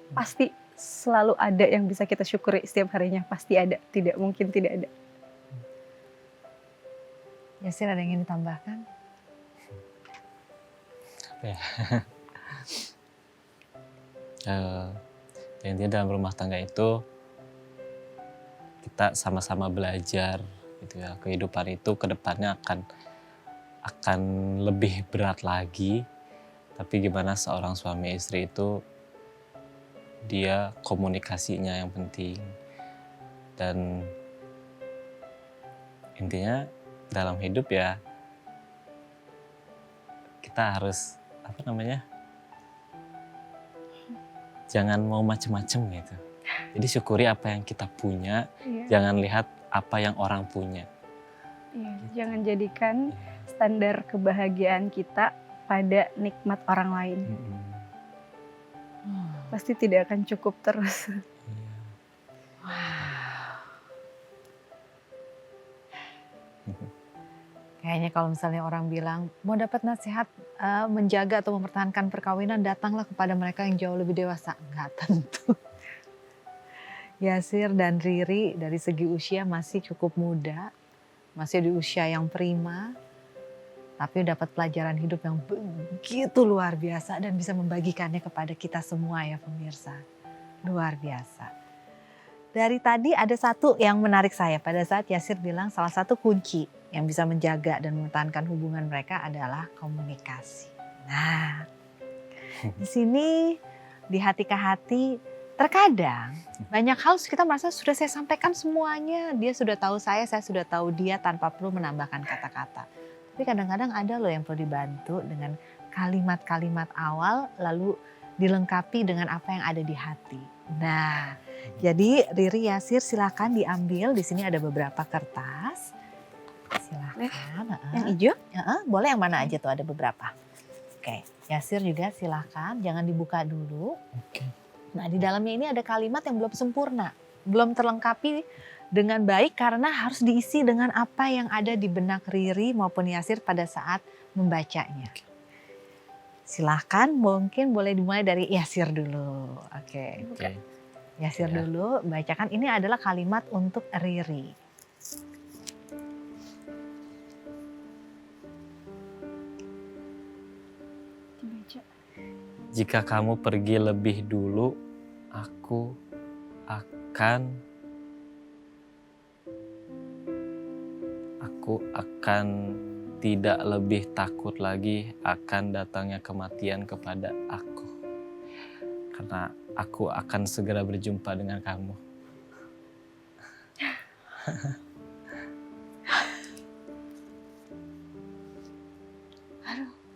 S2: Pasti selalu ada yang bisa kita syukuri setiap harinya, pasti ada, tidak mungkin tidak ada.
S1: Yasir ada yang ingin ditambahkan?
S3: Ya. Intinya dalam rumah tangga itu kita sama-sama belajar gitu ya. Kehidupan itu kedepannya akan lebih berat lagi. Tapi gimana seorang suami istri itu dia komunikasinya yang penting. Dan intinya dalam hidup ya kita harus jangan mau macem-macem gitu. Jadi syukuri apa yang kita punya, jangan lihat apa yang orang punya.
S2: Iya, jangan jadikan standar kebahagiaan kita pada nikmat orang lain. Pasti tidak akan cukup terus.
S1: Kayaknya kalau misalnya orang bilang mau dapat nasihat menjaga atau mempertahankan perkawinan, datanglah kepada mereka yang jauh lebih dewasa. Enggak tentu. Yasir dan Riri dari segi usia masih cukup muda, masih di usia yang prima, tapi dapat pelajaran hidup yang begitu luar biasa dan bisa membagikannya kepada kita semua ya pemirsa. Luar biasa. Dari tadi ada satu yang menarik saya pada saat Yasir bilang salah satu kunci yang bisa menjaga dan mempertahankan hubungan mereka adalah komunikasi. Nah, di sini di hati ke hati terkadang banyak hal kita merasa sudah saya sampaikan semuanya. Dia sudah tahu saya sudah tahu dia tanpa perlu menambahkan kata-kata. Tapi kadang-kadang ada loh yang perlu dibantu dengan kalimat-kalimat awal lalu dilengkapi dengan apa yang ada di hati. Nah, jadi Riri, Yasir silakan diambil. Di sini ada beberapa kertas. Silakan.
S2: Yang hijau?
S1: Boleh yang mana aja tuh, ada beberapa. Oke, Yasir juga silakan. Jangan dibuka dulu.
S3: Oke.
S1: Nah, di dalamnya ini ada kalimat yang belum sempurna, belum terlengkapi dengan baik karena harus diisi dengan apa yang ada di benak Riri maupun Yasir pada saat membacanya. Silahkan, mungkin boleh dimulai dari Yasir dulu. Oke. Yasir dulu, bacakan. Ini adalah kalimat untuk Riri.
S3: Jika kamu pergi lebih dulu, aku akan tidak lebih takut lagi akan datangnya kematian kepada aku. karena aku akan segera berjumpa dengan kamu.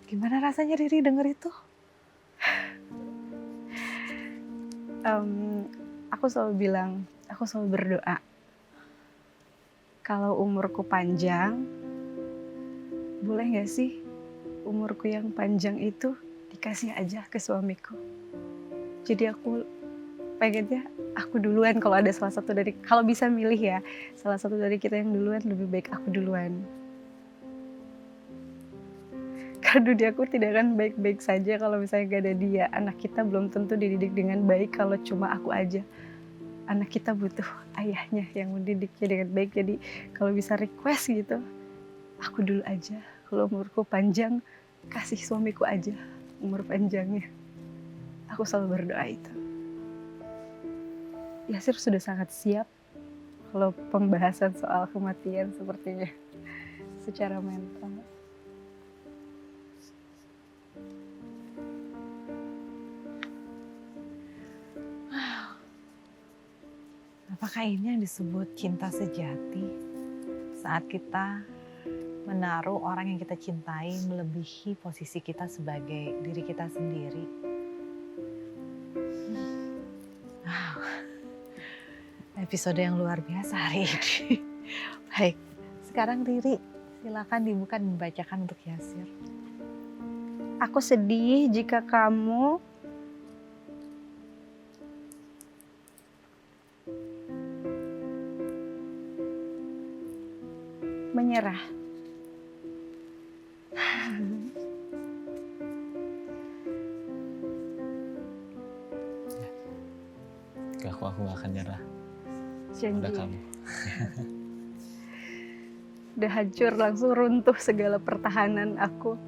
S1: Gimana rasanya Riri denger itu?
S2: Aku selalu bilang, aku selalu berdoa. Kalau umurku panjang, boleh gak sih umurku yang panjang itu dikasih aja ke suamiku. Jadi aku pengennya aku duluan kalau ada salah satu dari, kalau bisa milih ya, salah satu dari kita yang duluan lebih baik aku duluan. Karena duniaku tidak akan baik-baik saja kalau misalnya gak ada dia. Anak kita belum tentu dididik dengan baik kalau cuma aku aja. Anak kita butuh ayahnya yang mendidiknya dengan baik. Jadi kalau bisa request gitu, aku dulu aja. Kalau umurku panjang, kasih suamiku aja umur panjangnya. Aku selalu berdoa itu. Yasir sudah sangat siap kalau pembahasan soal kematian sepertinya secara mental.
S1: Apakah ini yang disebut cinta sejati? Saat kita menaruh orang yang kita cintai melebihi posisi kita sebagai diri kita sendiri. Wow. Episode yang luar biasa hari ini. Baik, sekarang Riri silakan dibuka dan membacakan untuk Yasir.
S2: Aku sedih jika kamu menyerah.
S3: Aku gak akan nyerah.
S2: Janji.
S3: Udah kamu.
S2: Udah hancur, langsung runtuh segala pertahanan aku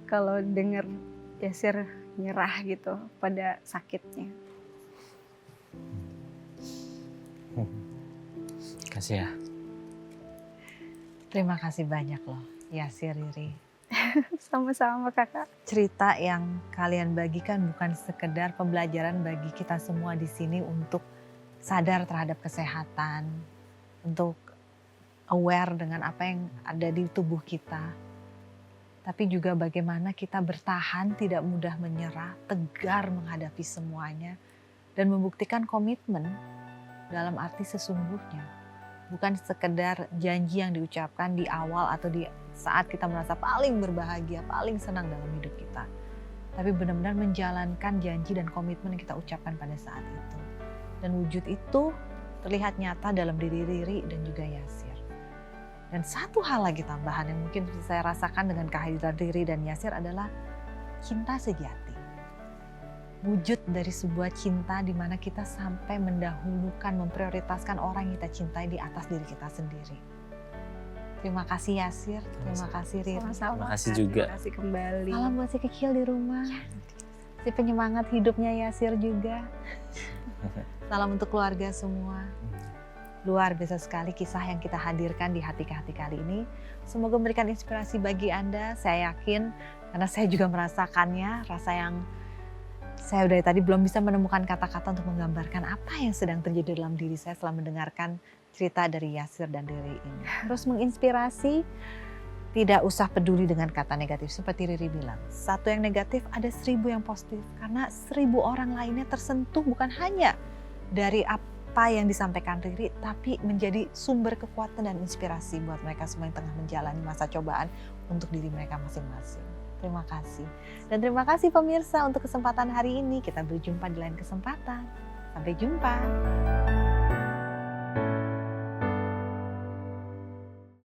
S2: kalau denger Yasir nyerah gitu pada sakitnya.
S3: Kasih ya.
S1: Terima kasih banyak loh Yasir, Riri.
S2: Sama-sama kakak.
S1: Cerita yang kalian bagikan bukan sekedar pembelajaran bagi kita semua di sini untuk sadar terhadap kesehatan, untuk aware dengan apa yang ada di tubuh kita. Tapi juga bagaimana kita bertahan, tidak mudah menyerah, tegar menghadapi semuanya. Dan membuktikan komitmen dalam arti sesungguhnya. Bukan sekedar janji yang diucapkan di awal atau di saat kita merasa paling berbahagia, paling senang dalam hidup kita. Tapi benar-benar menjalankan janji dan komitmen yang kita ucapkan pada saat itu. Dan wujud itu terlihat nyata dalam diri Riri dan juga Yasir. Dan satu hal lagi tambahan yang mungkin saya rasakan dengan kehadiran Riri dan Yasir adalah cinta sejati. Wujud dari sebuah cinta di mana kita sampai mendahulukan, memprioritaskan orang yang kita cintai di atas diri kita sendiri. Terima kasih Yasir, terima kasih Riri.
S2: Sama-sama.
S3: Terima kasih juga.
S2: Terima kasih kembali.
S1: Salam buat si kecil di rumah. Si penyemangat hidupnya Yasir juga. Salam untuk keluarga semua. Luar biasa sekali kisah yang kita hadirkan di Hati ke Hati kali ini. Semoga memberikan inspirasi bagi Anda. Saya yakin, karena saya juga merasakannya, rasa yang saya dari tadi belum bisa menemukan kata-kata untuk menggambarkan apa yang sedang terjadi dalam diri saya setelah mendengarkan cerita dari Yasir dan Riri ini. Terus menginspirasi, tidak usah peduli dengan kata negatif. Seperti Riri bilang, satu yang negatif ada 1000 yang positif. Karena 1000 orang lainnya tersentuh bukan hanya dari apa yang disampaikan Riri, tapi menjadi sumber kekuatan dan inspirasi buat mereka semua yang tengah menjalani masa cobaan untuk diri mereka masing-masing. Terima kasih. Dan terima kasih pemirsa untuk kesempatan hari ini. Kita berjumpa di lain kesempatan. Sampai jumpa.